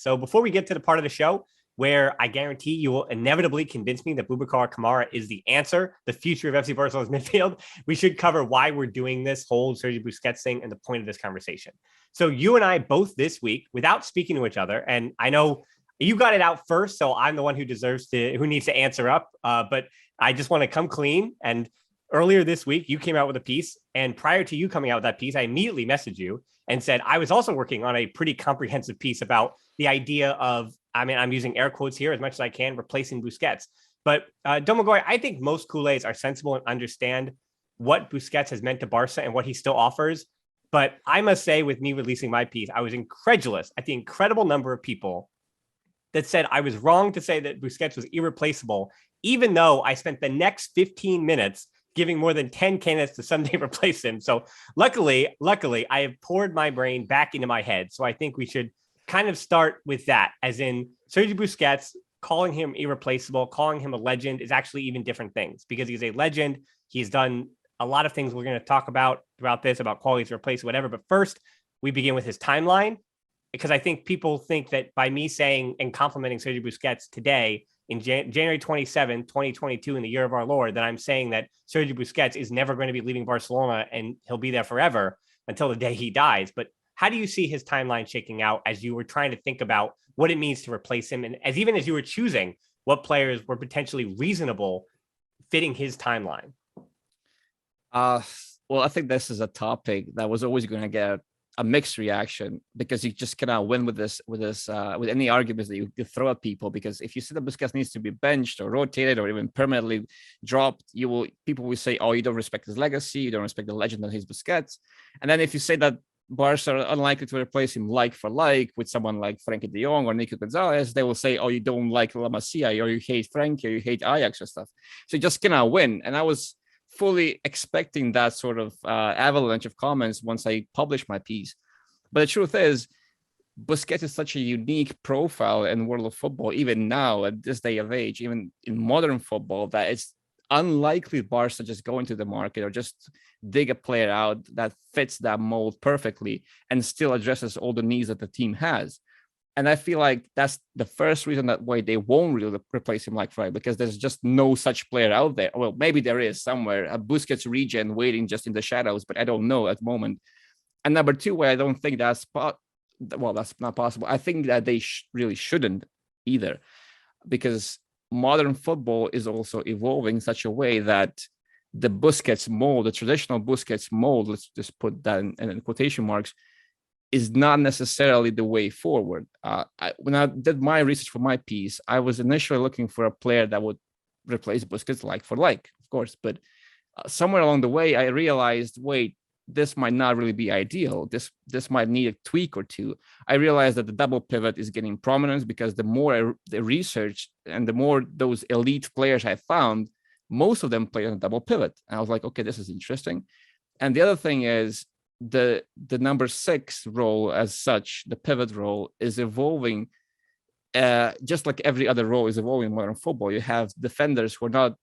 So before we get to the part of the show where I guarantee you will inevitably convince me that Boubacar Kamara is the answer, the future of FC Barcelona's midfield, we should cover why we're doing this whole Sergio Busquets thing and the point of this conversation. So you and I both this week, without speaking to each other, and I know you got it out first, so I'm the one who needs to answer up. But I just want to come clean. And earlier this week, you came out with a piece. And prior to you coming out with that piece, I immediately messaged you and said I was also working on a pretty comprehensive piece about the idea of, I'm using air quotes here as much as I can, replacing Busquets. But Domagoj, I think most Culés are sensible and understand what Busquets has meant to Barca and what he still offers. But I must say, with me releasing my piece, I was incredulous at the incredible number of people that said I was wrong to say that Busquets was irreplaceable, even though I spent the next 15 minutes giving more than 10 candidates to someday replace him. So luckily, I have poured my brain back into my head. So I think we should kind of start with that, as in Sergio Busquets, calling him irreplaceable, calling him a legend is actually even different things, because he's a legend. He's done a lot of things we're going to talk about throughout this, about qualities to replace, whatever. But first, we begin with his timeline, because I think people think that by me saying and complimenting Sergio Busquets today in January 27, 2022, in the year of our Lord, that I'm saying that Sergio Busquets is never going to be leaving Barcelona and he'll be there forever until the day he dies. But how do you see his timeline shaking out as you were trying to think about what it means to replace him? And even as you were choosing what players were potentially reasonable fitting his timeline? Well, I think this is a topic that was always going to get a mixed reaction, because you just cannot win with any arguments that you throw at people. Because if you say that Busquets needs to be benched or rotated or even permanently dropped, people will say, oh, you don't respect his legacy, you don't respect the legend that he's Busquets. And then if you say that Barca are unlikely to replace him like for like with someone like Frankie de Jong or Nico Gonzalez, they will say, oh, you don't like La Masia, or you hate Frankie, or you hate Ajax or stuff. So you just cannot win. And I was fully expecting that sort of avalanche of comments once I published my piece. But the truth is, Busquets is such a unique profile in world of football, even now at this day of age, even in modern football, that it's unlikely Barca just go into the market or just dig a player out that fits that mold perfectly and still addresses all the needs that the team has. And I feel like that's the first reason that why they won't really replace him like Fry, because there's just no such player out there. Well, maybe there is somewhere, a Busquets regen waiting just in the shadows, but I don't know at the moment. And number two, where I don't think that's not possible. I think that they really shouldn't either, because modern football is also evolving in such a way that the Busquets mold, the traditional Busquets mold, let's just put that in quotation marks, is not necessarily the way forward. When I did my research for my piece, I was initially looking for a player that would replace Busquets like for like, of course. But somewhere along the way, I realized, wait, this might not really be ideal. This might need a tweak or two. I realized that the double pivot is getting prominence, because the more I researched and the more those elite players I found, most of them play on a double pivot. And I was like, okay, this is interesting. And the other thing is, the number 6 role as such, the pivot role, is evolving just like every other role is evolving in modern football. You have defenders who are not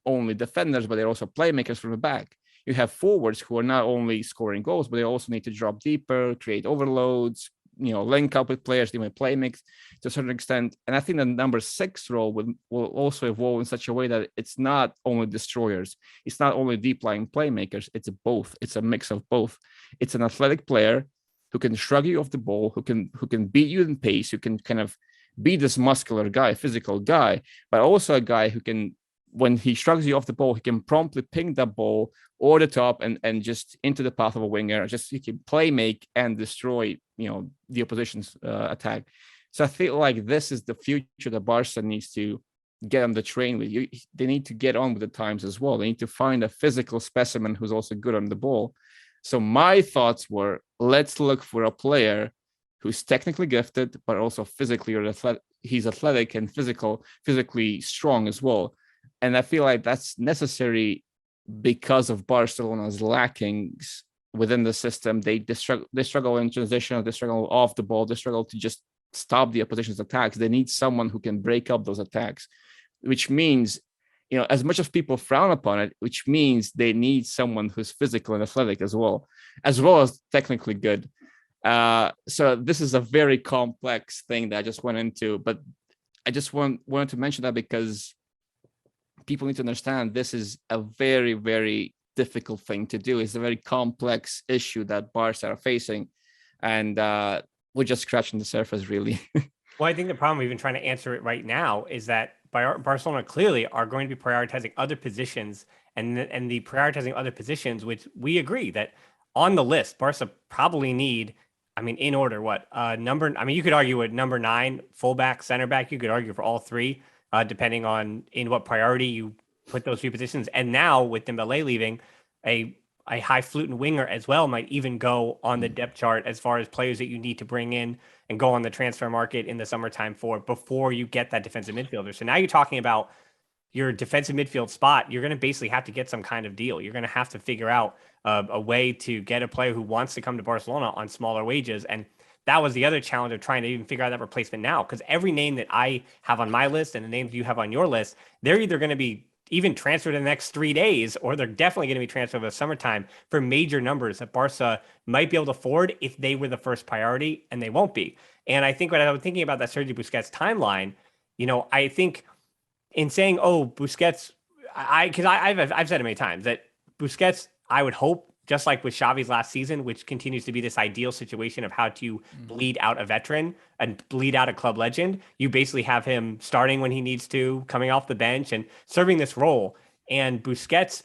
only defenders, but they're also playmakers from the back. You have forwards who are not only scoring goals, but they also need to drop deeper, create overloads, link up with players, they might play mix to a certain extent. And I think the number 6 role will also evolve in such a way that it's not only destroyers, it's not only deep lying playmakers, it's both. It's a mix of both. It's an athletic player who can shrug you off the ball, who can beat you in pace, who can kind of be this muscular guy, physical guy, but also a guy who can, when he shrugs you off the ball, he can promptly ping that ball over the top and just into the path of a winger. Just he can play make and destroy, the opposition's attack. So I feel like this is the future that Barca needs to get on the train with. They need to get on with the times as well. They need to find a physical specimen who's also good on the ball. So my thoughts were, let's look for a player who's technically gifted, but also physically he's athletic and physically strong as well. And I feel like that's necessary because of Barcelona's lackings within the system. They struggle in transition, they struggle off the ball, they struggle to just stop the opposition's attacks. They need someone who can break up those attacks, which means, as much as people frown upon it, which means they need someone who's physical and athletic as well as technically good. So this is a very complex thing that I just went into, but I just wanted to mention that because people need to understand this is a very, very difficult thing to do. It's a very complex issue that Barca are facing, and we're just scratching the surface, really. Well, I think the problem, even trying to answer it right now, is that Barcelona clearly are going to be prioritizing other positions, and the prioritizing other positions, which we agree that on the list, Barca probably need. I mean, in order, what number? I mean, you could argue at number 9, fullback, center back. You could argue for all three, depending on in what priority you put those three positions. And now with Dembele leaving, a high fluting winger as well might even go on the depth chart as far as players that you need to bring in and go on the transfer market in the summertime for before you get that defensive midfielder. So now you're talking about your defensive midfield spot. You're going to basically have to get some kind of deal. You're going to have to figure out a way to get a player who wants to come to Barcelona on smaller wages. And that was the other challenge of trying to even figure out that replacement now, because every name that I have on my list and the names you have on your list, they're either going to be even transferred in the next 3 days, or they're definitely going to be transferred over the summertime for major numbers that Barca might be able to afford if they were the first priority, and they won't be. And I think when I was thinking about that Sergio Busquets timeline, I think in saying, oh, Busquets, because I've said it many times that Busquets, I would hope, just like with Xavi's last season, which continues to be this ideal situation of how to bleed out a veteran and bleed out a club legend. You basically have him starting when he needs to, coming off the bench and serving this role. And Busquets,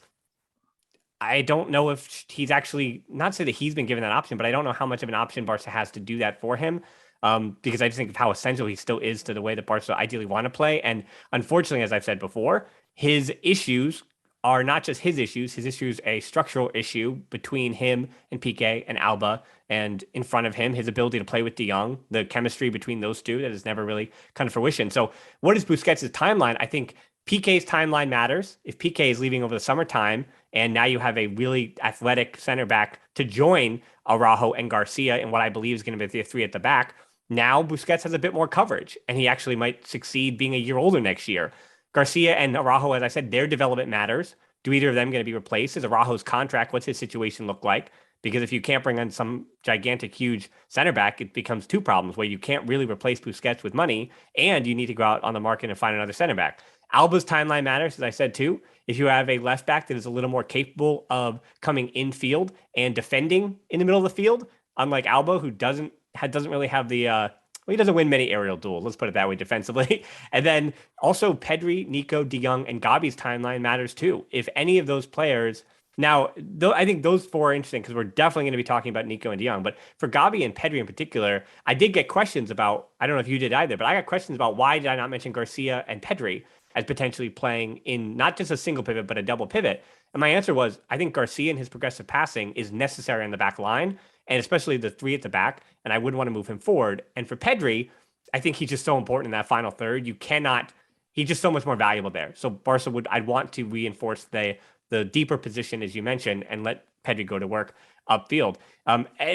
I don't know if he's actually, not to say that he's been given that option, but I don't know how much of an option Barca has to do that for him. Because I just think of how essential he still is to the way that Barca ideally want to play. And unfortunately, as I've said before, his issues are not just his issues, a structural issue between him and Piqué and Alba, and in front of him, his ability to play with De Jong, the chemistry between those two that has never really come to fruition. So what is Busquets' timeline? I think Piqué's timeline matters. If Piqué is leaving over the summertime, and now you have a really athletic center back to join Araujo and Garcia in what I believe is going to be the three at the back, now Busquets has a bit more coverage, and he actually might succeed being a year older next year. Garcia and Araujo, as I said, their development matters. Do either of them going to be replaced? Is Araujo's contract? What's his situation look like? Because if you can't bring in some gigantic, huge center back, it becomes two problems where you can't really replace Busquets with money, and you need to go out on the market and find another center back. Alba's timeline matters, as I said, too. If you have a left back that is a little more capable of coming infield and defending in the middle of the field, unlike Alba, who doesn't really have the he doesn't win many aerial duels. Let's put it that way defensively. And then also Pedri, Nico, De Jong, and Gabi's timeline matters too. If any of those players, now I think those four are interesting because we're definitely going to be talking about Nico and De Jong. But for Gabi and Pedri in particular, I did get questions about, I don't know if you did either, but I got questions about why did I not mention Garcia and Pedri as potentially playing in not just a single pivot, but a double pivot. And my answer was, I think Garcia and his progressive passing is necessary on the back line, and especially the three at the back, and I wouldn't want to move him forward. And for Pedri, I think he's just so important in that final third. He's just so much more valuable there. So Barca I'd want to reinforce the deeper position, as you mentioned, and let Pedri go to work upfield.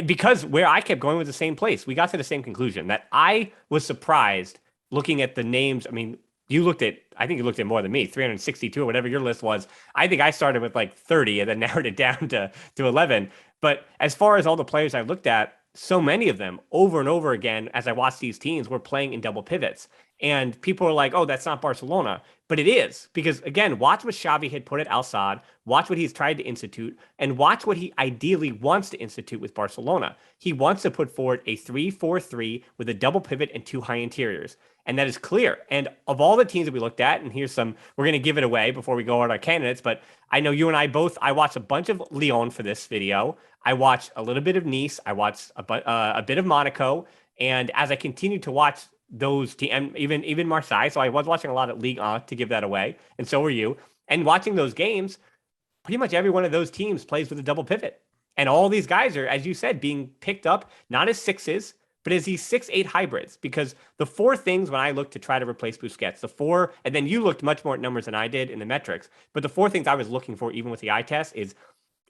Because where I kept going was the same place. We got to the same conclusion that I was surprised looking at the names. I mean, I think you looked at more than me, 362 or whatever your list was. I think I started with like 30 and then narrowed it down to 11. But as far as all the players I looked at, so many of them over and over again, as I watched these teams, were playing in double pivots. And people are like, oh, that's not Barcelona. But it is, because again, watch what Xavi had put at Al Sadd, watch what he's tried to institute, and watch what he ideally wants to institute with Barcelona. He wants to put forward a 3-4-3 with a double pivot and two high interiors. And that is clear. And of all the teams that we looked at, and we're going to give it away before we go on our candidates, but I know you and I watched a bunch of Lyon for this video. I watched a little bit of Nice. I watched a bit of Monaco. And as I continued to watch those teams, and even Marseille, so I was watching a lot of Ligue 1 to give that away, and so were you. And watching those games, pretty much every one of those teams plays with a double pivot. And all these guys are, as you said, being picked up, not as sixes, but as these 6-8 hybrids, because the four things when I looked to try to replace Busquets, and then you looked much more at numbers than I did in the metrics, but the four things I was looking for, even with the eye test, is,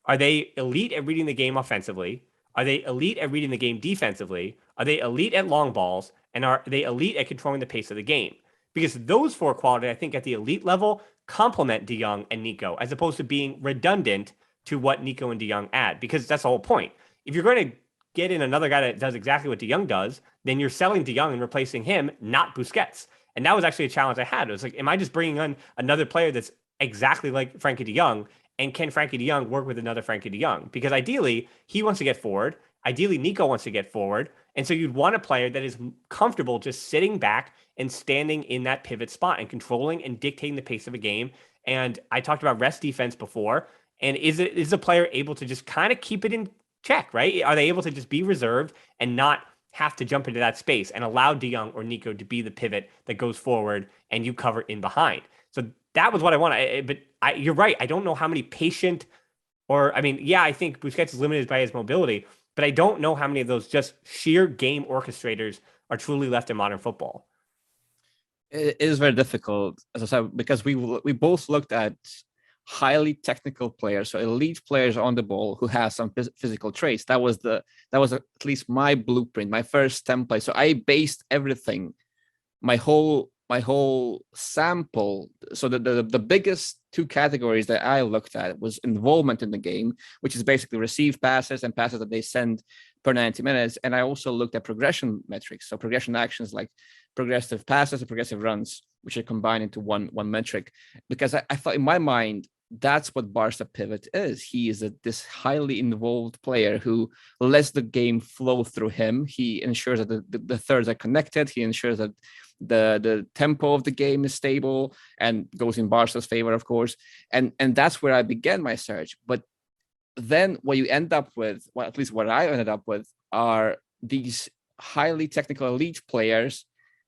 are they elite at reading the game offensively? Are they elite at reading the game defensively? Are they elite at long balls? And are they elite at controlling the pace of the game? Because those four qualities, I think at the elite level, complement De Jong and Nico, as opposed to being redundant to what Nico and De Jong add, because that's the whole point. If you're going to get in another guy that does exactly what De Jong does, then you're selling De Jong and replacing him, not Busquets. And that was actually a challenge I had. It was like, am I just bringing on another player that's exactly like Frankie De Jong? And can Frankie De Jong work with another Frankie De Jong? Because ideally, he wants to get forward. Ideally, Nico wants to get forward. And so you'd want a player that is comfortable just sitting back and standing in that pivot spot and controlling and dictating the pace of a game. And I talked about rest defense before. And is a player able to just kind of keep it in check, right? Are they able to just be reserved and not have to jump into that space and allow De Jong or Nico to be the pivot that goes forward and you cover in behind? So that was what I want. But you're right. I don't know how many patient I think Busquets is limited by his mobility, but I don't know how many of those just sheer game orchestrators are truly left in modern football. It is very difficult, as I said, because we both looked at highly technical players, so elite players on the ball who have some physical traits. That was at least my blueprint, my first template. So I based everything, my whole sample. So the biggest two categories that I looked at was involvement in the game, which is basically received passes and passes that they send per 90 minutes. And I also looked at progression metrics, so progression actions like progressive passes and progressive runs, which are combined into one metric. Because I thought in my mind, that's what Barca pivot is. He is this highly involved player who lets the game flow through him. He ensures that the thirds are connected. He ensures that the tempo of the game is stable and goes in Barca's favor, of course. And that's where I began my search. But then what you end up with, well, at least what I ended up with, are these highly technical elite players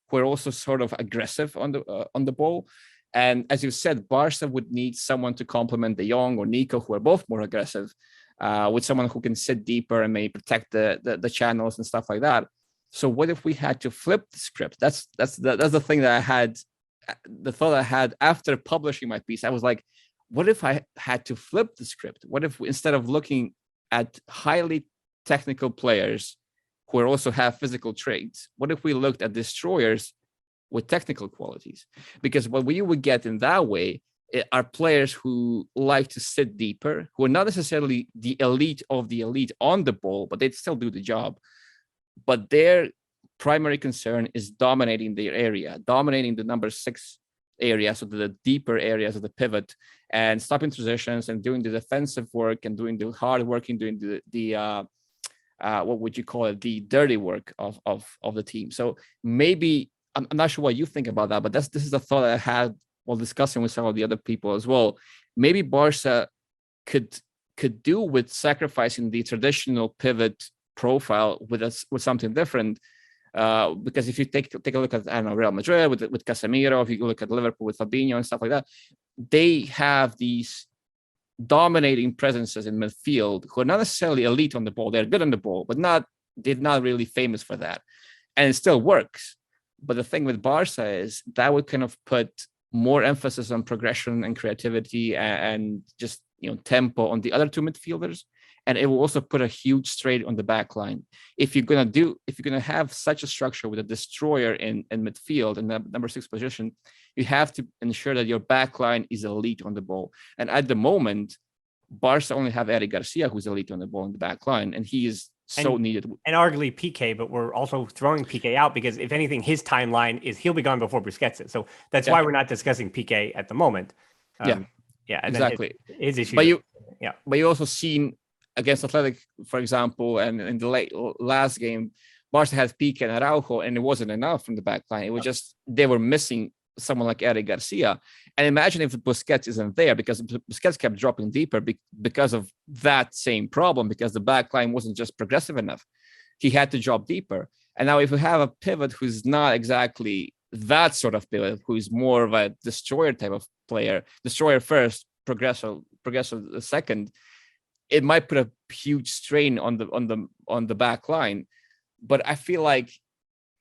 who are also sort of aggressive on the ball. And as you said, Barca would need someone to complement De Jong or Nico, who are both more aggressive, with someone who can sit deeper and maybe protect the channels and stuff like that. So what if we had to flip the script? That's the thing that I had, the thought I had after publishing my piece. I was like, what if I had to flip the script? What if instead of looking at highly technical players who also have physical traits, what if we looked at destroyers with technical qualities? Because what we would get in that way are players who like to sit deeper, who are not necessarily the elite of the elite on the ball, but they still do the job. But their primary concern is dominating their area, dominating the number 6 area, so the deeper areas of the pivot, and stopping transitions and doing the defensive work and doing the hard work and doing the what would you call it, the dirty work of the team. So maybe I'm not sure what you think about that, but this is a thought I had while discussing with some of the other people as well. Maybe Barca could do with sacrificing the traditional pivot profile with something different. Because if you take a look at, I don't know, Real Madrid with Casemiro, if you look at Liverpool with Fabinho and stuff like that, they have these dominating presences in midfield who are not necessarily elite on the ball. They're good on the ball, but they're not really famous for that. And it still works. But the thing with Barca is that would kind of put more emphasis on progression and creativity and just, tempo on the other two midfielders. And it will also put a huge strain on the back line. If you're gonna have such a structure with a destroyer in midfield and the number 6 position, you have to ensure that your back line is elite on the ball. And at the moment, Barca only have Eric Garcia, who's elite on the ball in the back line, and he is so needed. And arguably PK, but we're also throwing PK out because if anything, his timeline is he'll be gone before Busquets is. So that's why we're not discussing PK at the moment. And exactly. His issue. But you also seen against Athletic, for example, and in the last game, Barca had Piqué and Araujo, and it wasn't enough from the back line. It was just they were missing someone like Eric Garcia. And imagine if Busquets isn't there, because Busquets kept dropping deeper because of that same problem, because the back line wasn't just progressive enough. He had to drop deeper. And now if we have a pivot who's not exactly that sort of pivot, who's more of a destroyer type of player, destroyer first, progressive second, it might put a huge strain on the back line. But I feel like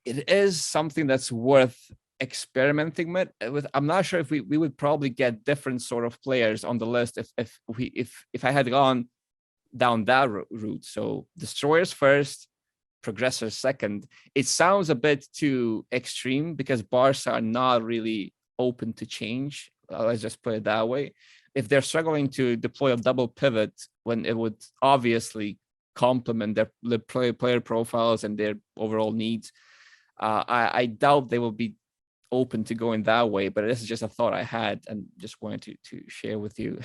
it is something that's worth experimenting with. I'm not sure if we would probably get different sort of players on the list if I had gone down that route. So destroyers first, progressors second. It sounds a bit too extreme because Barca are not really open to change. Let's just put it that way. If they're struggling to deploy a double pivot when it would obviously complement their player profiles and their overall needs. I doubt they will be open to going that way, but this is just a thought I had and just wanted to share with you.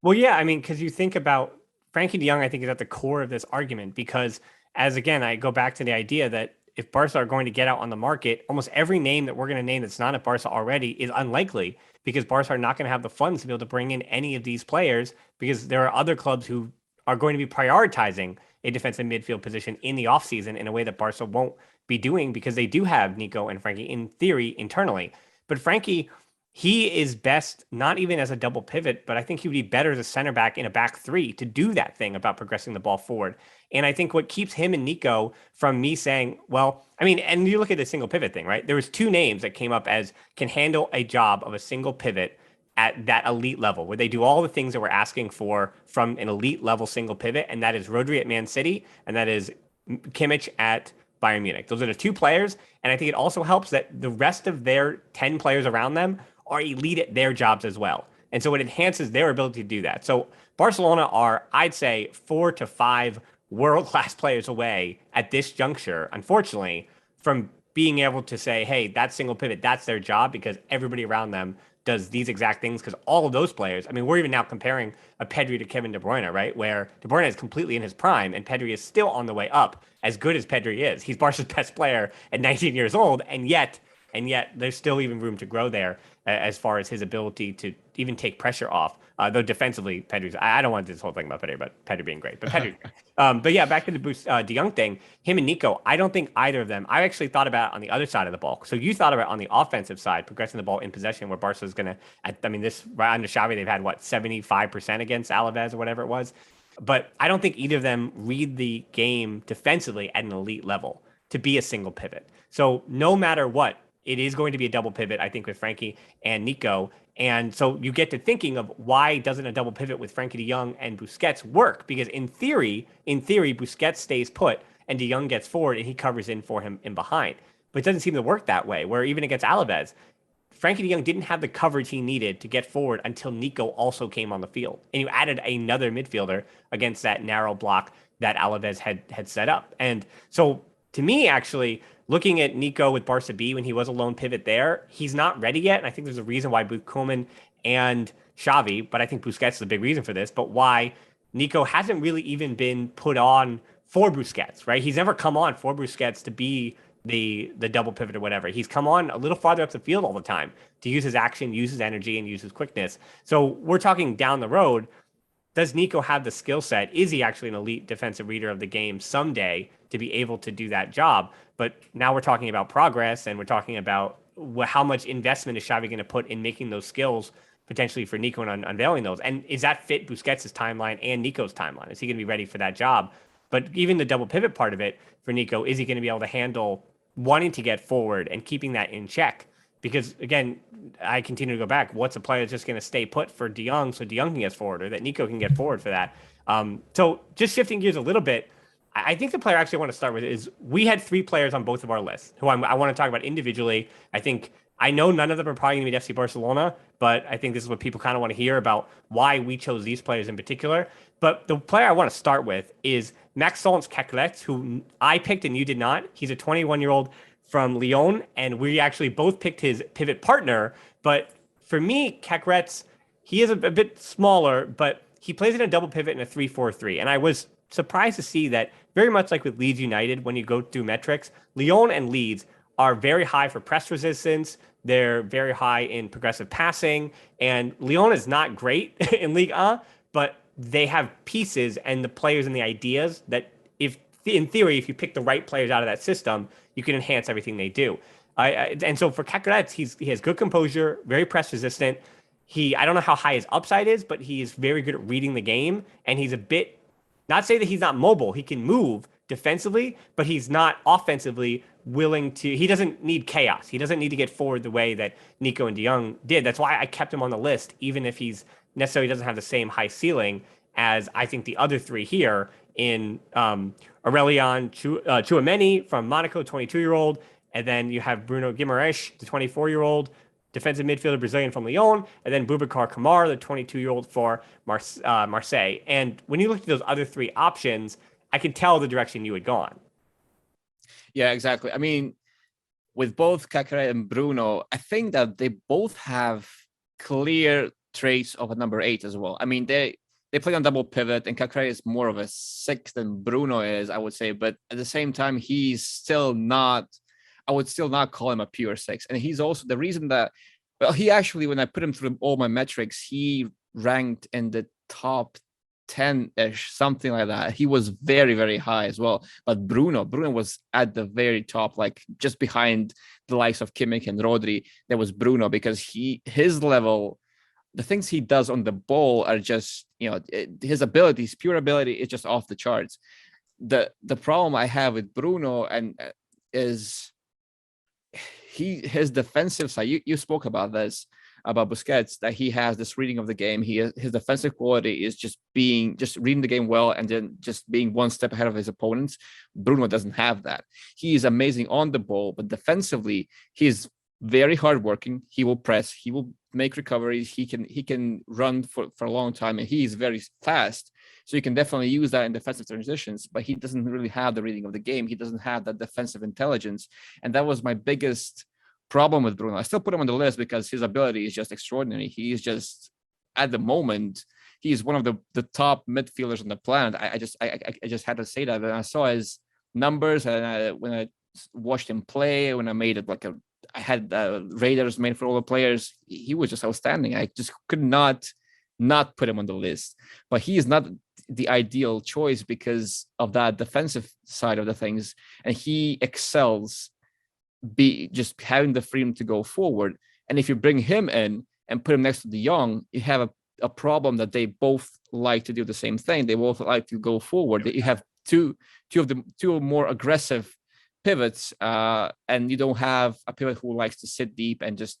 Well, yeah, I mean, because you think about Frankie de Jong, I think is at the core of this argument because, as again, I go back to the idea that if Barca are going to get out on the market, almost every name that we're going to name that's not at Barca already is unlikely because Barca are not going to have the funds to be able to bring in any of these players because there are other clubs who are going to be prioritizing a defensive midfield position in the offseason in a way that Barca won't be doing because they do have Nico and Frankie in theory internally. But Frankie, he is best not even as a double pivot, but I think he would be better as a center back in a back three to do that thing about progressing the ball forward. And I think what keeps him and Nico from me saying, well, I mean, and you look at the single pivot thing, right? There was two names that came up as can handle a job of a single pivot at that elite level where they do all the things that we're asking for from an elite level single pivot. And that is Rodri at Man City. And that is Kimmich at Bayern Munich. Those are the two players. And I think it also helps that the rest of their 10 players around them are elite at their jobs as well. And so it enhances their ability to do that. So Barcelona are, I'd say, 4 to 5 world-class players away at this juncture, unfortunately, from being able to say, hey, that single pivot, that's their job because everybody around them does these exact things because all of those players, I mean, we're even now comparing a Pedri to Kevin De Bruyne, right? Where De Bruyne is completely in his prime and Pedri is still on the way up as good as Pedri is. He's Barca's best player at 19 years old, and yet there's still even room to grow there as far as his ability to even take pressure off. Though defensively, Pedri's, I don't want this whole thing about Pedri, but Pedri being great. But Pedri, but yeah, back to the de Jong thing, him and Nico, I don't think either of them, I actually thought about on the other side of the ball. So you thought about on the offensive side, progressing the ball in possession where Barca's going to, I mean, this right under Xavi, they've had 75% against Alaves or whatever it was. But I don't think either of them read the game defensively at an elite level to be a single pivot. So no matter what, it is going to be a double pivot, I think, with Frankie and Nico. And so you get to thinking of why doesn't a double pivot with Frankie de Jong and Busquets work? Because in theory, Busquets stays put and de Jong gets forward and he covers in for him in behind. But it doesn't seem to work that way, where even against Alaves, Frankie de Jong didn't have the coverage he needed to get forward until Nico also came on the field. And you added another midfielder against that narrow block that Alaves had set up. And so to me, actually, looking at Nico with Barca B when he was a lone pivot there, he's not ready yet. And I think there's a reason why Koeman and Xavi, but I think Busquets is a big reason for this, but why Nico hasn't really even been put on for Busquets, right? He's never come on for Busquets to be the double pivot or whatever. He's come on a little farther up the field all the time to use his action, use his energy, and use his quickness. So we're talking down the road. Does Nico have the skill set? Is he actually an elite defensive reader of the game someday to be able to do that job? But now we're talking about progress and we're talking about how much investment is Xavi going to put in making those skills potentially for Nico and unveiling those. And is that fit Busquets' timeline and Nico's timeline? Is he going to be ready for that job? But even the double pivot part of it for Nico, is he going to be able to handle wanting to get forward and keeping that in check? Because again, I continue to go back. What's a player that's just going to stay put for de Jong so de Jong can get forward or that Nico can get forward for that? So just shifting gears a little bit, I think the player I actually want to start with is we had 3 players on both of our lists who I want to talk about individually. I know none of them are probably going to be at FC Barcelona, but I think this is what people kind of want to hear about why we chose these players in particular. But the player I want to start with is Maxence Caqueret, who I picked and you did not. He's a 21-year-old from Lyon, and we actually both picked his pivot partner. But for me, Caqueret, he is a bit smaller, but he plays in a double pivot in a 3-4-3. And I was surprised to see that very much like with Leeds United, when you go through metrics, Lyon and Leeds are very high for press resistance. They're very high in progressive passing. And Lyon is not great in Ligue 1, but they have pieces and the players and the ideas that in theory, if you pick the right players out of that system, you can enhance everything they do. And so for Caqueret, he has good composure, very press resistant. I don't know how high his upside is, but he is very good at reading the game. And he's a bit, not say that he's not mobile. He can move defensively, but he's not offensively willing to, he doesn't need chaos. He doesn't need to get forward the way that Nico and de Jong did. That's why I kept him on the list, even if he's necessarily doesn't have the same high ceiling as I think the other 3 here in Aurélien Tchouameni from Monaco, 22-year-old. And then you have Bruno Guimaraes, the 24-year-old defensive midfielder Brazilian from Lyon. And then Boubacar Kamara, the 22-year-old for Marseille. And when you look at those other 3 options, I could tell the direction you had gone. Yeah, exactly. I mean, with both Kakare and Bruno, I think that they both have clear traits of a number 8 as well. I mean, they play on double pivot, and Kakare is more of a 6 than Bruno is, I would say. But at the same time, he's still not. I would still not call him a pure 6. And he's also the reason that. Well, he actually, when I put him through all my metrics, he ranked in the top 10-ish, something like that. He was very, very high as well. But Bruno was at the very top, like just behind the likes of Kimmich and Rodri. There was Bruno, because his level, the things he does on the ball are just, his abilities, pure ability is just off the charts. The problem I have with Bruno is his defensive side. You spoke about this, about Busquets, that he has this reading of the game. His defensive quality is just reading the game well, and then just being one step ahead of his opponents. Bruno doesn't have that. He is amazing on the ball, but defensively, he's very hardworking. He will press. He will make recoveries. He can run for a long time, and he is very fast. So you can definitely use that in defensive transitions, but he doesn't really have the reading of the game. He doesn't have that defensive intelligence. And that was my biggest problem with Bruno. I still put him on the list because his ability is just extraordinary. He is just, at the moment, he is one of the top midfielders on the planet. I just had to say that. And I saw his numbers, and when I watched him play, when I made it I had radars made for all the players, he was just outstanding. I just could not put him on the list. But he is not the ideal choice because of that defensive side of the things, and he excels just having the freedom to go forward. And if you bring him in and put him next to De Jong, you have a problem that they both like to do the same thing. They both like to go forward. You have two more aggressive pivots, and you don't have a pivot who likes to sit deep and just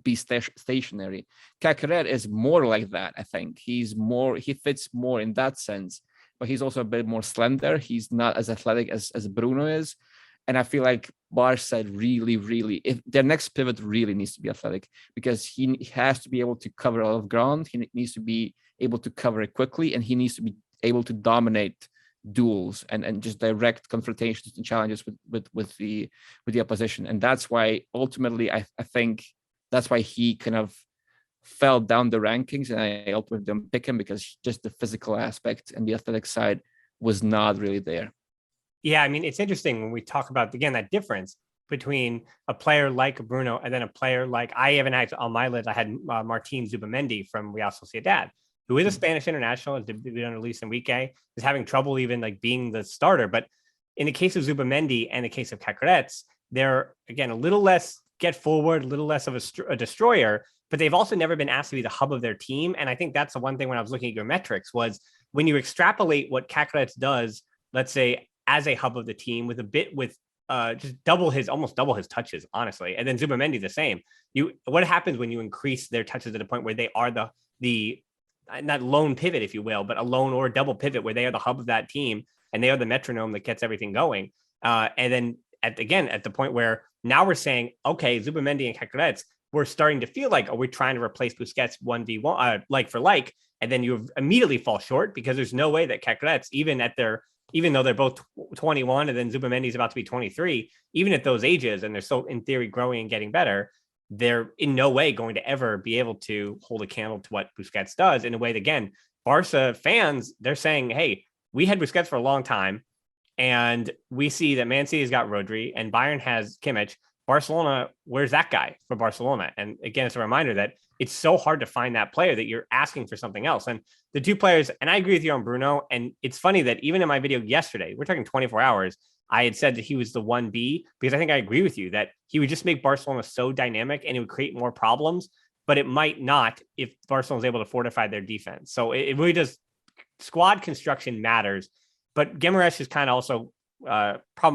be stationary. Kakare is more like that. I think he fits more in that sense, but he's also a bit more slender. He's not as athletic as Bruno is. And I feel like Barca really, if their next pivot really needs to be athletic, because he has to be able to cover a lot of ground. He needs to be able to cover it quickly, and he needs to be able to dominate duels and just direct confrontations and challenges with the opposition. And that's why ultimately I think that's why he kind of fell down the rankings, and I ultimately didn't pick him, because just the physical aspect and the athletic side was not really there. Yeah, I mean, it's interesting when we talk about, again, that difference between a player like Bruno and then a player like, I haven't had on my list, I had Martin Zubamendi from Real Sociedad, who is a Spanish international, has debuted under Luis Enrique, is having trouble even like being the starter. But in the case of Zubamendi and the case of Caceres, they're, again, a little less get forward, a little less of a destroyer, but they've also never been asked to be the hub of their team. And I think that's the one thing when I was looking at your metrics was when you extrapolate what Caceres does, let's say, as a hub of the team with just almost double his touches, honestly. And then Zubamendi the same. What happens when you increase their touches to the point where they are the not lone pivot, if you will, but a lone or double pivot where they are the hub of that team and they are the metronome that gets everything going. And then at the point where now we're saying, okay, Zubamendi and Caceres, we're starting to feel like, we're trying to replace Busquets 1v1, like for like, and then you immediately fall short because there's no way that Caceres, even though they're both 21 and then Zubamendi's about to be 23, even at those ages, and they're so in theory growing and getting better, they're in no way going to ever be able to hold a candle to what Busquets does in a way that, again, Barca fans, they're saying, hey, we had Busquets for a long time, and we see that Man City has got Rodri and Bayern has Kimmich. Barcelona, where's that guy for Barcelona? And again, it's a reminder that it's so hard to find that player that you're asking for something else. And the two players, and I agree with you on Bruno, and it's funny that even in my video yesterday, we're talking 24 hours, I had said that he was the 1B, because I think I agree with you that he would just make Barcelona so dynamic and it would create more problems, but it might not if Barcelona is able to fortify their defense. So it really does. Squad construction matters, but Guimaraes is kind of also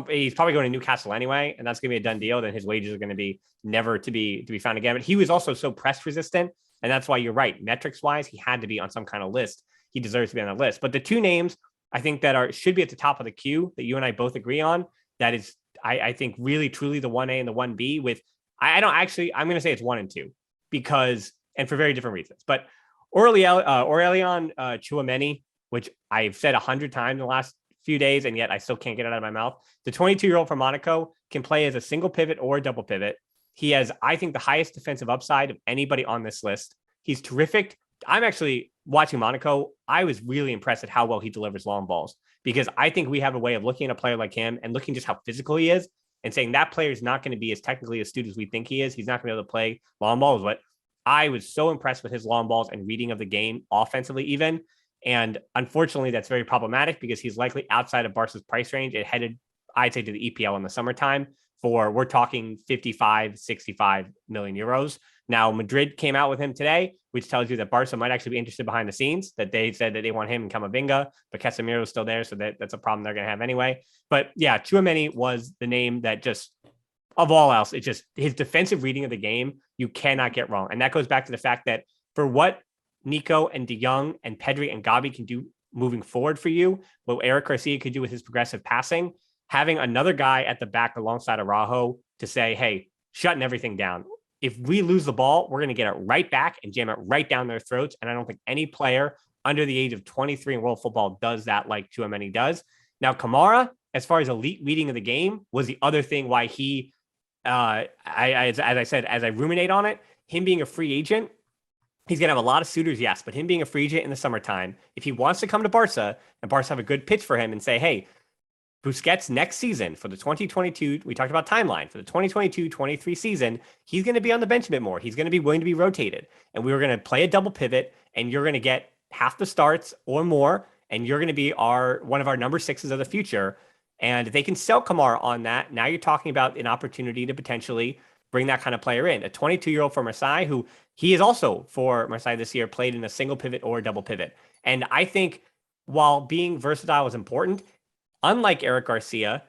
he's probably going to Newcastle anyway, and that's going to be a done deal. Then his wages are going to be never to be found again. But he was also so press resistant, and that's why you're right. Metrics wise, he had to be on some kind of list. He deserves to be on that list. But the two names I think that should be at the top of the queue that you and I both agree on, that is, I think, really truly the 1A and the 1B. With I'm going to say it's 1 and 2 because, and for very different reasons. But Aurelian Tchouameni, which I've said 100 times in the last few days, and yet I still can't get it out of my mouth. The 22-year-old from Monaco can play as a single pivot or a double pivot. He has, I think, the highest defensive upside of anybody on this list. He's terrific. I'm actually watching Monaco. I was really impressed at how well he delivers long balls, because I think we have a way of looking at a player like him and looking just how physical he is and saying that player is not going to be as technically astute as we think he is. He's not going to be able to play long balls, but I was so impressed with his long balls and reading of the game offensively even. And unfortunately, that's very problematic because he's likely outside of Barca's price range. It headed, I'd say, to the EPL in the summertime for, we're talking 55, 65 million euros. Now, Madrid came out with him today, which tells you that Barca might actually be interested behind the scenes, that they said that they want him and Camavinga, but Casemiro is still there. So that's a problem they're going to have anyway. But yeah, Tchouaméni was the name that just, of all else, it's just his defensive reading of the game, you cannot get wrong. And that goes back to the fact that for what Nico and De Jong and Pedri and Gavi can do moving forward for you, what Eric Garcia could do with his progressive passing, having another guy at the back alongside Araujo to say, hey, shutting everything down. If we lose the ball, we're going to get it right back and jam it right down their throats. And I don't think any player under the age of 23 in world football does that like Tchouaméni does. Now, Kamara, as far as elite reading of the game, was the other thing why he, as I said, as I ruminate on it, him being a free agent, he's going to have a lot of suitors, yes, but him being a free agent in the summertime, if he wants to come to Barca and Barca have a good pitch for him and say, hey, Busquets next season for the 2022, we talked about timeline for the 2022-23 season, he's going to be on the bench a bit more. He's going to be willing to be rotated. And we were going to play a double pivot and you're going to get half the starts or more. And you're going to be one of our number sixes of the future. And if they can sell Kamara on that, now you're talking about an opportunity to potentially bring that kind of player in. A 22-year-old from Marseille, who he is also for Marseille this year, played in a single pivot or a double pivot. And I think while being versatile is important, unlike Eric Garcia,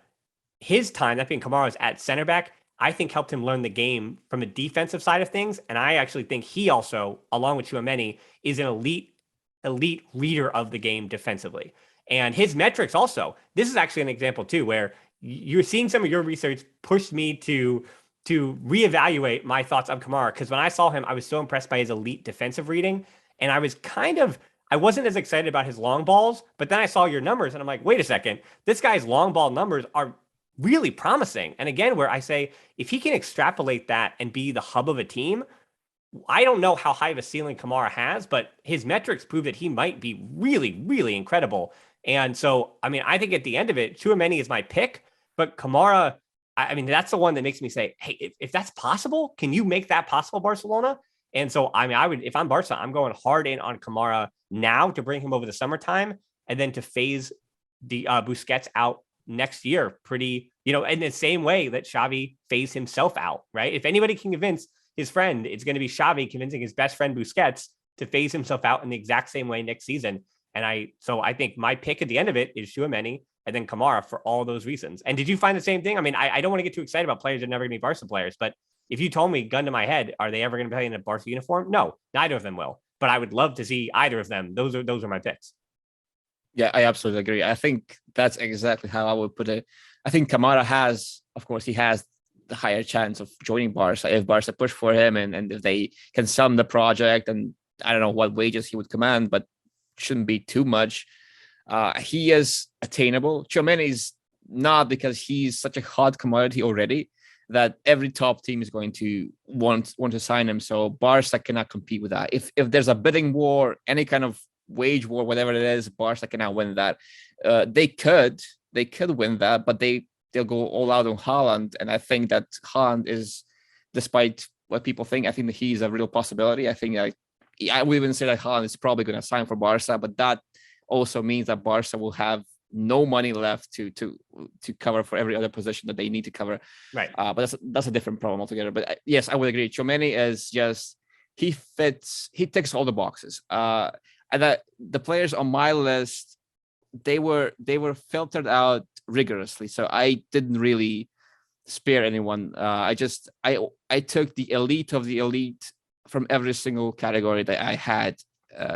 his time, that being Kamara's at center back, I think helped him learn the game from the defensive side of things. And I actually think he also, along with Tchouaméni, is an elite reader of the game defensively. And his metrics also, this is actually an example too, where you're seeing some of your research push me to reevaluate my thoughts on Kamara. Because when I saw him, I was so impressed by his elite defensive reading. And I wasn't as excited about his long balls, but then I saw your numbers and I'm like, wait a second, this guy's long ball numbers are really promising. And again, where I say, if he can extrapolate that and be the hub of a team, I don't know how high of a ceiling Kamara has, but his metrics prove that he might be really, really incredible. And so, I mean, I think at the end of it, Tchouaméni is my pick, but Kamara, I mean, that's the one that makes me say, hey, if that's possible, can you make that possible, Barcelona? And so, I mean, if I'm Barca, I'm going hard in on Kamara now to bring him over the summertime and then to phase the Busquets out next year pretty, in the same way that Xavi phased himself out, right? If anybody can convince his friend, it's going to be Xavi convincing his best friend Busquets to phase himself out in the exact same way next season. And I think my pick at the end of it is Tchouaméni and then Kamara for all those reasons. And did you find the same thing? I mean, I don't want to get too excited about players that are never going to be Barca players, but if you told me, gun to my head, are they ever going to play in a Barca uniform? No, neither of them will. But I would love to see either of them. Those are my picks. Yeah, I absolutely agree. I think that's exactly how I would put it. I think Kamara has the higher chance of joining Barca if Barca push for him and if they can sum the project. And I don't know what wages he would command, but shouldn't be too much. He is attainable. Tchouaméni is not, because he's such a hot commodity already that every top team is going to want to sign him. So Barca cannot compete with that. If there's a bidding war, any kind of wage war, whatever it is, Barca cannot win that. They could win that, but they'll go all out on Haaland. And I think that Haaland is, despite what people think, I think that he's a real possibility. I think I would even say that Haaland is probably going to sign for Barca, but that also means that Barca will have no money left to cover for every other position that they need to cover. Right. But that's a different problem altogether. But yes, I would agree. Tchouaméni is just, he ticks all the boxes. And that the players on my list, they were filtered out rigorously. So I didn't really spare anyone. I took the elite of the elite from every single category that I had.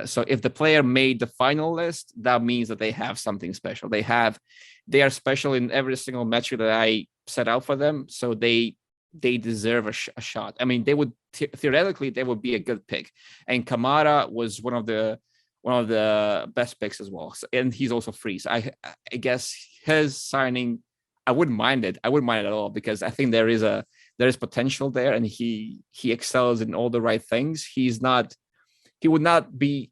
So if the player made the final list, that means that they have something special. They are special in every single metric that I set out for them. So they deserve a shot. I mean, they would theoretically, they would be a good pick. And Kamara was one of the one of the best picks as well. So, and he's also free. So I guess his signing, I wouldn't mind it. I wouldn't mind it at all, because I think there is potential there, and he excels in all the right things. He would not be,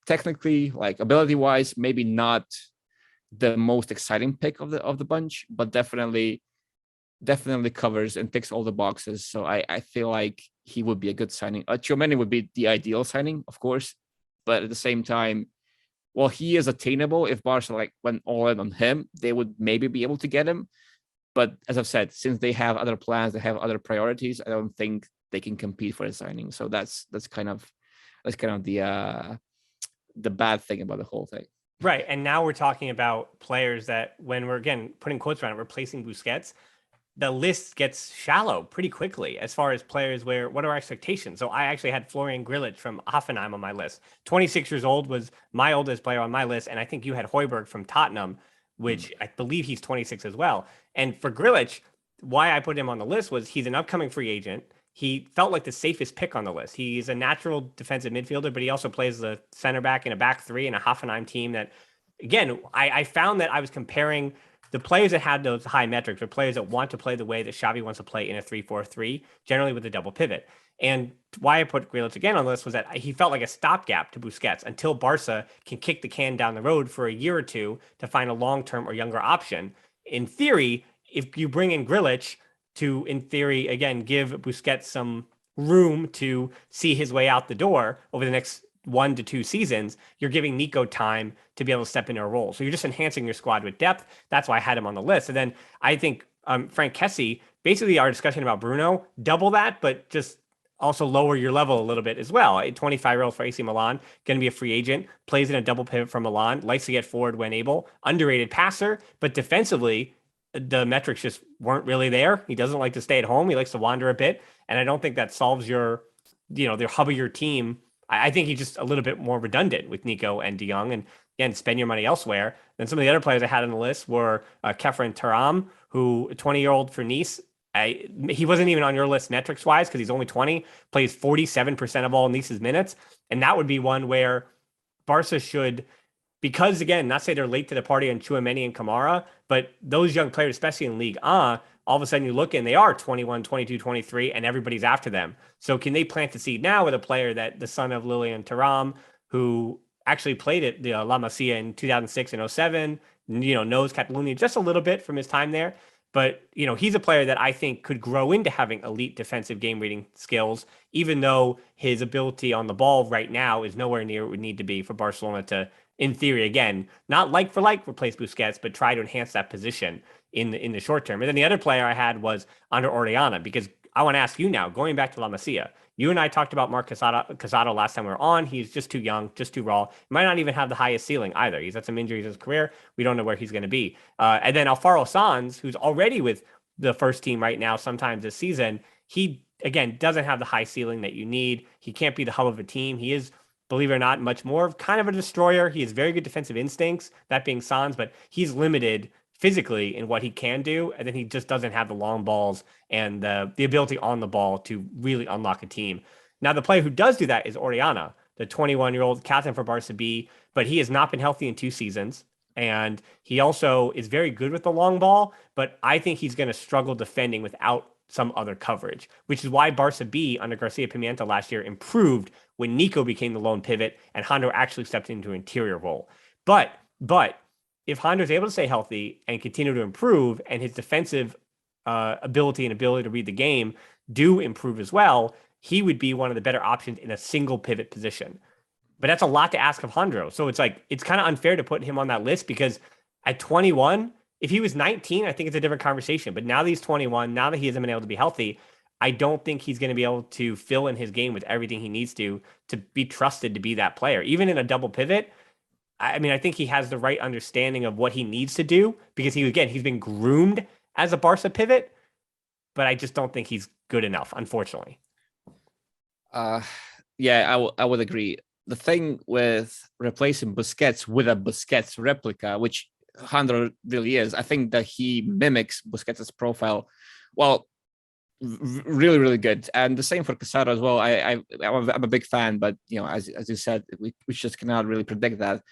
technically, like ability wise, maybe not the most exciting pick of the bunch, but definitely covers and ticks all the boxes. So I feel like he would be a good signing. Tchouaméni would be the ideal signing, of course, but at the same time, while he is attainable, if Barca went all in on him, they would maybe be able to get him. But as I've said, since they have other plans, they have other priorities, I don't think they can compete for the signing. So that's kind of the bad thing about the whole thing. Right. And now we're talking about players that, when we're, again, putting quotes around it, replacing Busquets, the list gets shallow pretty quickly as far as players where, what are our expectations? So I actually had Florian Grillitsch from Hoffenheim on my list. 26 years old was my oldest player on my list. And I think you had Højbjerg from Tottenham, which I believe he's 26 as well. And for Grillitsch, why I put him on the list was he's an upcoming free agent. He felt like the safest pick on the list. He's a natural defensive midfielder, but he also plays the center back in a back three in a Hoffenheim team that, again, I found that I was comparing the players that had those high metrics are players that want to play the way that Xavi wants to play in a 3-4-3, generally with a double pivot. And why I put Grealish again on the list was that he felt like a stopgap to Busquets until Barca can kick the can down the road for a year or two to find a long-term or younger option. In theory, if you bring in Grealish to, in theory, again, give Busquets some room to see his way out the door over the next 1 to 2 seasons, you're giving Nico time to be able to step into a role. So you're just enhancing your squad with depth. That's why I had him on the list. And then I think Frank Kessie, basically our discussion about Bruno, double that, but just also lower your level a little bit as well. A 25-year-old for AC Milan, going to be a free agent, plays in a double pivot from Milan, likes to get forward when able, underrated passer, but defensively, the metrics just weren't really there. He doesn't like to stay at home. He likes to wander a bit. And I don't think that solves your, the hub of your team. I think he's just a little bit more redundant with Nico and De Jong, and again, spend your money elsewhere. Then some of the other players I had on the list were Kefren Turam, who 20-year-old for Nice. He wasn't even on your list metrics wise because he's only 20, plays 47% of all Nice's minutes. And that would be one where Barca should, because again, not say they're late to the party on Tchouaméni and Kamara, but those young players, especially in Ligue 1, all of a sudden you look and they are 21, 22, 23, and everybody's after them. So can they plant the seed now with a player that the son of Lilian Thuram, who actually played at the La Masia in 2006 and 07, knows Catalonia just a little bit from his time there. But, he's a player that I think could grow into having elite defensive game reading skills, even though his ability on the ball right now is nowhere near what it would need to be for Barcelona to, in theory, again, not like for like replace Busquets, but try to enhance that position in the short term. And then the other player I had was Ander Orellana, because I want to ask you now, going back to La Masia, you and I talked about Marc Casado last time we were on. He's just too young, just too raw. He might not even have the highest ceiling either. He's had some injuries in his career. We don't know where he's going to be. And then Alfaro Sanz, who's already with the first team right now, sometimes this season, he, again, doesn't have the high ceiling that you need. He can't be the hub of a team. He is, believe it or not, much more of kind of a destroyer. He has very good defensive instincts, that being Sanz, but he's limited physically in what he can do, and then he just doesn't have the long balls and the ability on the ball to really unlock a team. Now, the player who does do that is Orellana, the 21-year-old captain for Barca B, but he has not been healthy in 2 seasons, and he also is very good with the long ball, but I think he's going to struggle defending without some other coverage, which is why Barca B under Garcia Pimienta last year improved when Nico became the lone pivot and Jandro actually stepped into an interior role. But if Jandro is able to stay healthy and continue to improve, and his defensive ability to read the game do improve as well, he would be one of the better options in a single pivot position. But that's a lot to ask of Jandro. So it's kind of unfair to put him on that list, because at 21, if he was 19, I think it's a different conversation. But now that he's 21, now that he hasn't been able to be healthy, I don't think he's going to be able to fill in his game with everything he needs to be trusted to be that player. Even in a double pivot, I mean, I think he has the right understanding of what he needs to do, because he's been groomed as a Barca pivot, but I just don't think he's good enough, unfortunately. Yeah, I would agree. The thing with replacing Busquets with a Busquets replica, which Jandro really is, I think that he mimics Busquets' profile. Well, Really, really good. And the same for Casado as well. I'm a big fan, but as you said, we just cannot really predict that.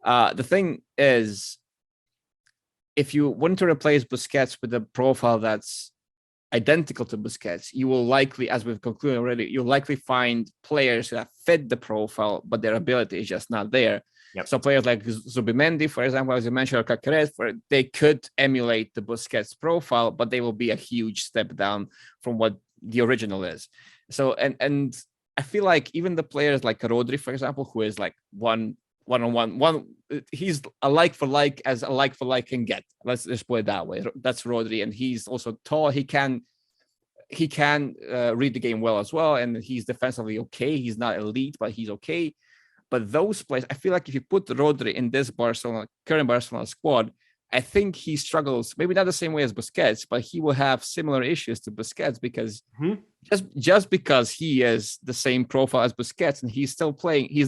The thing is, if you want to replace Busquets with a profile that's identical to Busquets, you will likely, as we've concluded already, you'll likely find players that fit the profile, but their ability is just not there. Yep. So players like Zubimendi, for example, as you mentioned, or Caceres, they could emulate the Busquets profile, but they will be a huge step down from what the original is. So, and I feel like even the players like Rodri, for example, who is like one-on-one, he's a like for like as a like for like can get. Let's just put it that way. That's Rodri, and he's also tall. He can read the game well as well, and he's defensively okay. He's not elite, but he's okay. But those players, I feel like if you put Rodri in this current Barcelona squad, I think he struggles, maybe not the same way as Busquets, but he will have similar issues to Busquets because just because he is the same profile as Busquets and he's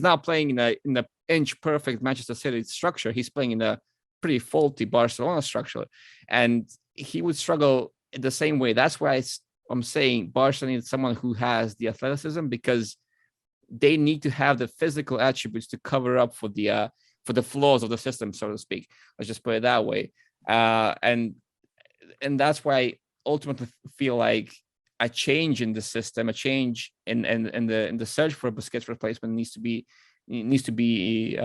not playing in a inch perfect Manchester City structure. He's playing in a pretty faulty Barcelona structure, and he would struggle in the same way. That's why I'm saying Barcelona needs someone who has the athleticism, because they need to have the physical attributes to cover up for the flaws of the system, so to speak. Let's just put it that way. And that's why I ultimately feel like a change in the system, a change in the search for a Busquets replacement needs to be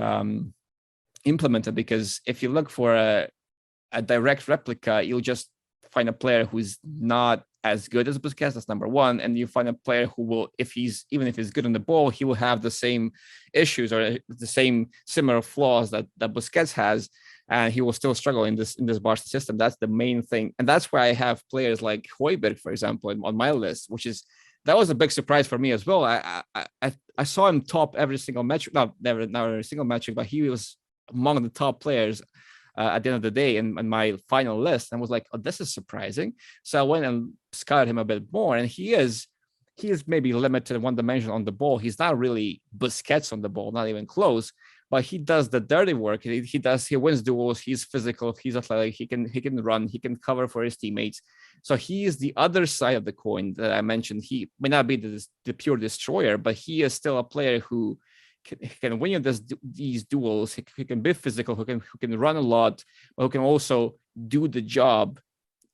implemented. Because if you look for a direct replica, you'll just find a player who's not as good as Busquets. That's number one. And you find a player who will, even if he's good on the ball, he will have the same issues or the same similar flaws that Busquets has, and he will still struggle in this Barca system. That's the main thing, and that's why I have players like Højbjerg, for example, on my list, that was a big surprise for me as well. I saw him top every single match, not every single match, but he was among the top players at the end of the day in my final list, and was like, oh, this is surprising. So I went and scouted him a bit more, and he is maybe limited in one dimension on the ball. He's not really Busquets on the ball, not even close, but he does the dirty work. He wins duels. He's physical. He's athletic. He can run. He can cover for his teammates. So he is the other side of the coin that I mentioned. He may not be the pure destroyer, but he is still a player who can win you these duels. He can be physical, who can run a lot, but who can also do the job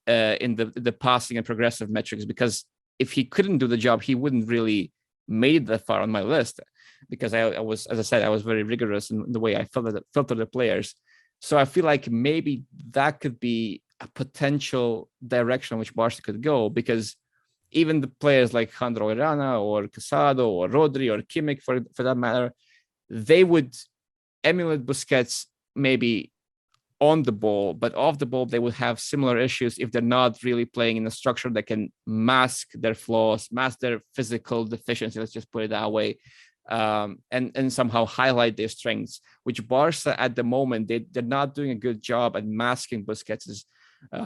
in the passing and progressive metrics. Because if he couldn't do the job, he wouldn't really made it that far on my list. Because I was, as I said, I was very rigorous in the way I filter the players. So I feel like maybe that could be a potential direction in which Barca could go, because even the players like Jandro Irana or Casado or Rodri or Kimmich, for that matter, they would emulate Busquets maybe on the ball, but off the ball, they would have similar issues if they're not really playing in a structure that can mask their flaws, mask their physical deficiency, let's just put it that way, and somehow highlight their strengths, which Barca at the moment, they're not doing a good job at masking Busquets'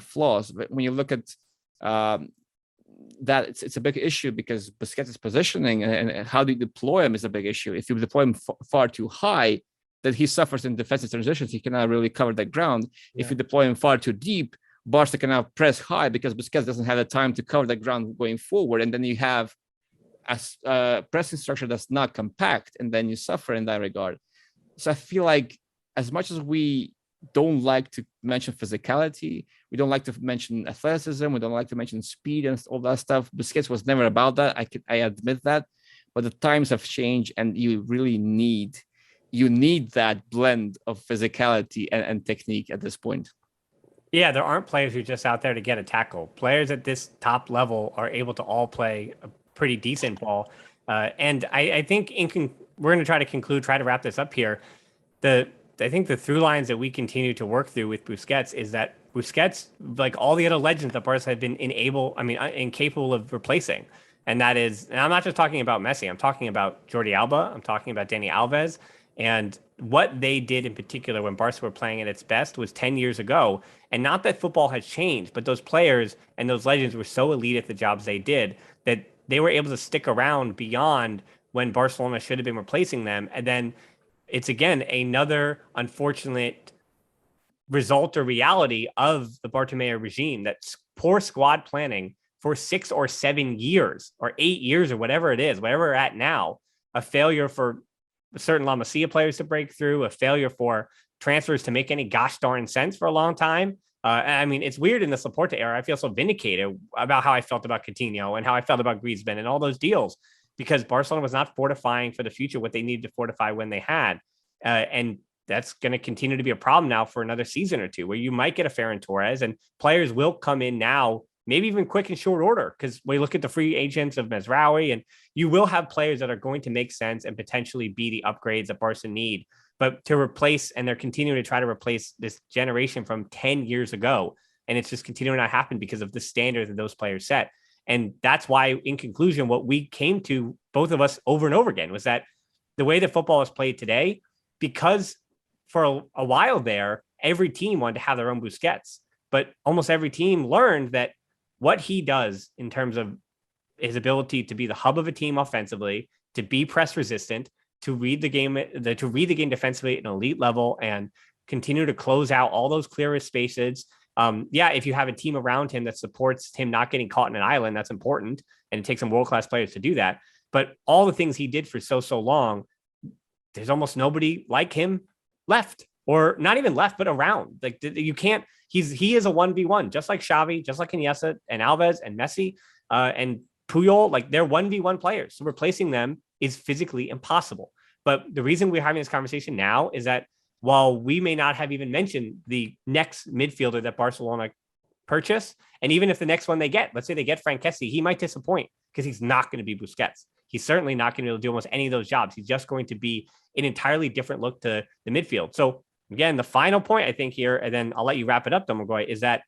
flaws. But when you look at that, it's a big issue, because Busquets' positioning and how do you deploy him is a big issue. If you deploy him far too high, then he suffers in defensive transitions. He cannot really cover that ground. Yeah. If you deploy him far too deep, Barca cannot press high because Busquets doesn't have the time to cover that ground going forward. And then you have a pressing structure that's not compact, and then you suffer in that regard. So I feel like as much as we don't like to mention physicality, we don't like to mention athleticism, we don't like to mention speed and all that stuff, Busquets was never about that. I admit that, but the times have changed, and you really need that blend of physicality and technique at this point. Yeah, there aren't players who are just out there to get a tackle. Players at this top level are able to all play a pretty decent ball. And I think we're going to try to wrap this up here. I think the through lines that we continue to work through with Busquets is that Busquets, like all the other legends that Barca have been incapable of replacing. And that is, and I'm not just talking about Messi, I'm talking about Jordi Alba, I'm talking about Dani Alves. And what they did in particular when Barca were playing at its best was 10 years ago. And not that football has changed, but those players and those legends were so elite at the jobs they did that they were able to stick around beyond when Barcelona should have been replacing them. And then it's, again, another unfortunate result or reality of the Bartomeu regime, that poor squad planning for 6 or 7 years or 8 years or whatever it is, whatever we're at now, a failure for certain La Masia players to break through, a failure for transfers to make any gosh darn sense for a long time. I mean, it's weird in the Laporta era. I feel so vindicated about how I felt about Coutinho and how I felt about Griezmann and all those deals, because Barcelona was not fortifying for the future what they needed to fortify when they had. And that's going to continue to be a problem now for another season or two, where you might get a Ferran Torres and players will come in now, maybe even quick and short order, because we look at the free agents of Mezraoui, and you will have players that are going to make sense and potentially be the upgrades that Barca need. But to replace, and they're continuing to try to replace this generation from 10 years ago. And it's just continuing to happen because of the standards that those players set. And that's why, in conclusion, what we came to, both of us, over and over again, was that the way that football is played today, because for a while there, every team wanted to have their own Busquets, but almost every team learned that what he does in terms of his ability to be the hub of a team offensively, to be press resistant, to read the game defensively at an elite level, and continue to close out all those clearest spaces. If you have a team around him that supports him not getting caught in an island, that's important. And it takes some world-class players to do that. But all the things he did for so long, there's almost nobody like him left, or not even left, but around. Like, you can't, he is a 1v1, just like Xavi, just like Iniesta and Alves and Messi and Puyol. Like, they're 1v1 players. So replacing them is physically impossible. But the reason we're having this conversation now is that while we may not have even mentioned the next midfielder that Barcelona purchase, and even if the next one they get, let's say they get Frank Kessie, he might disappoint because he's not going to be Busquets. He's certainly not going to be able to do almost any of those jobs. He's just going to be an entirely different look to the midfield. So again, the final point I think here, and then I'll let you wrap it up, Domagoj, is that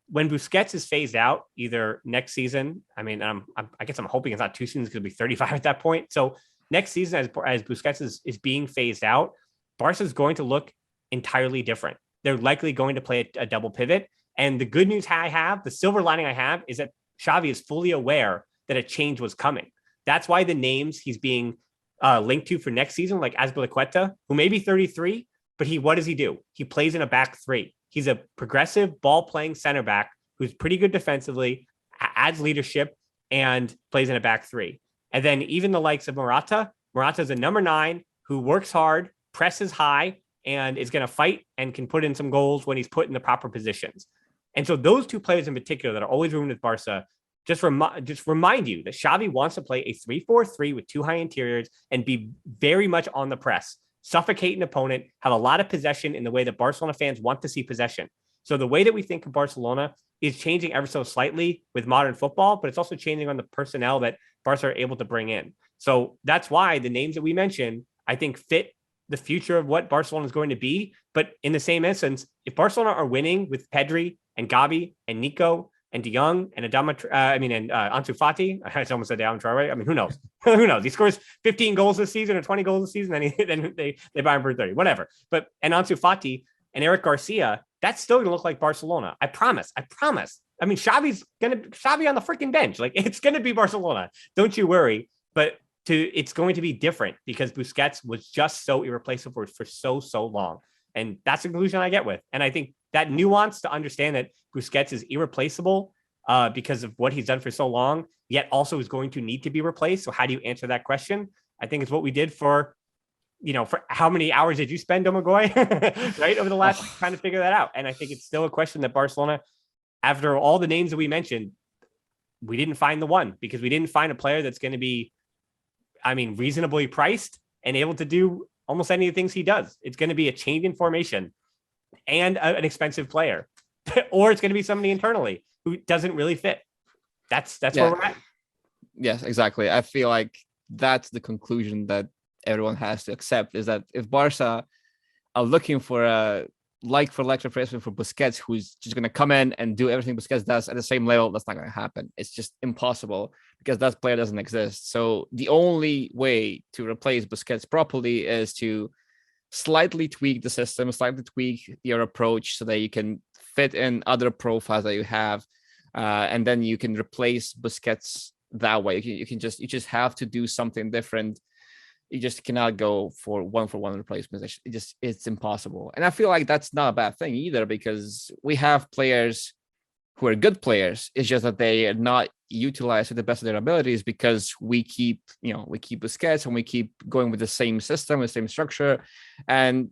when Busquets is phased out, either next season, I mean, I guess I'm hoping it's not 2 seasons because he'll be 35 at that point. So next season, as Busquets is being phased out, Barca is going to look entirely different. They're likely going to play a double pivot. And the good news the silver lining I have, is that Xavi is fully aware that a change was coming. That's why the names he's being linked to for next season, like Azpilicueta, who may be 33, but what does he do? He plays in a back three. He's a progressive ball-playing center back who's pretty good defensively, adds leadership, and plays in a back three. And then even the likes of Morata's a number 9 who works hard, presses high, and is going to fight and can put in some goals when he's put in the proper positions. And so those two players in particular that are always rumored with Barca just remind you that Xavi wants to play a 3-4-3 with 2 high interiors and be very much on the press, suffocate an opponent, have a lot of possession in the way that Barcelona fans want to see possession. So the way that we think of Barcelona is changing ever so slightly with modern football, but it's also changing on the personnel that Barca are able to bring in. So that's why the names that we mentioned, I think, fit the future of what Barcelona is going to be. But in the same essence, if Barcelona are winning with Pedri and Gavi and Nico and De Jong and Ansu Fati, I almost said Adama Traore. I mean, who knows? Who knows? He scores 15 goals this season or 20 goals this season, then they buy him for 30, whatever. And Ansu Fati and Eric Garcia, that's still going to look like Barcelona. I promise. I mean, Xavi on the freaking bench. Like, it's going to be Barcelona. Don't you worry. But it's going to be different because Busquets was just so irreplaceable for so long. And that's the conclusion I get with. And I think that nuance to understand that Busquets is irreplaceable because of what he's done for so long, yet also is going to need to be replaced. So how do you answer that question? I think it's what we did for how many hours did you spend, Domagoj, right, over the last trying to figure that out. And I think it's still a question that Barcelona, after all the names that we mentioned, we didn't find the one, because we didn't find a player that's going to be, reasonably priced and able to do almost any of the things he does. It's going to be a change in formation and an expensive player, or it's going to be somebody internally who doesn't really fit. That's where we're at. Yes, exactly. I feel like that's the conclusion that everyone has to accept, is that if Barca are looking for a like-for-like replacement for Busquets, who's just going to come in and do everything Busquets does at the same level, that's not going to happen. It's just impossible because that player doesn't exist. So the only way to replace Busquets properly is to slightly tweak the system, slightly tweak your approach so that you can fit in other profiles that you have, and then you can replace Busquets that way. You just have to do something different. You just cannot go for one replacement. It's impossible. And I feel like that's not a bad thing either, because we have players who are good players. It's just that they are not utilized to the best of their abilities because we keep Busquets and we keep going with the same system, the same structure. And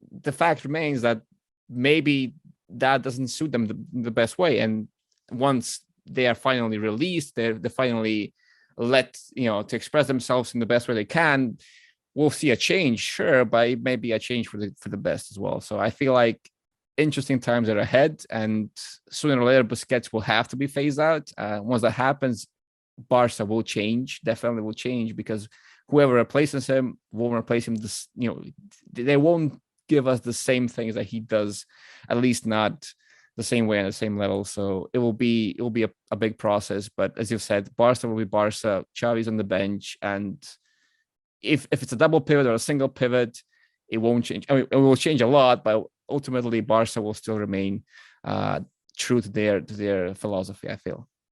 the fact remains that maybe that doesn't suit them the best way. And once they are finally released, they're finally let, to express themselves in the best way they can, we'll see a change, sure, but it may be a change for the best as well. So I feel like interesting times are ahead, and sooner or later Busquets will have to be phased out. Once that happens, Barca will change, definitely will change, because whoever replaces him won't replace him. They won't give us the same things that he does, at least not the same way and the same level. So it will be a big process. But as you've said, Barca will be Barca. Xavi's on the bench, and if it's a double pivot or a single pivot, it won't change. I mean, it will change a lot, but ultimately Barca will still remain true to their philosophy, I feel.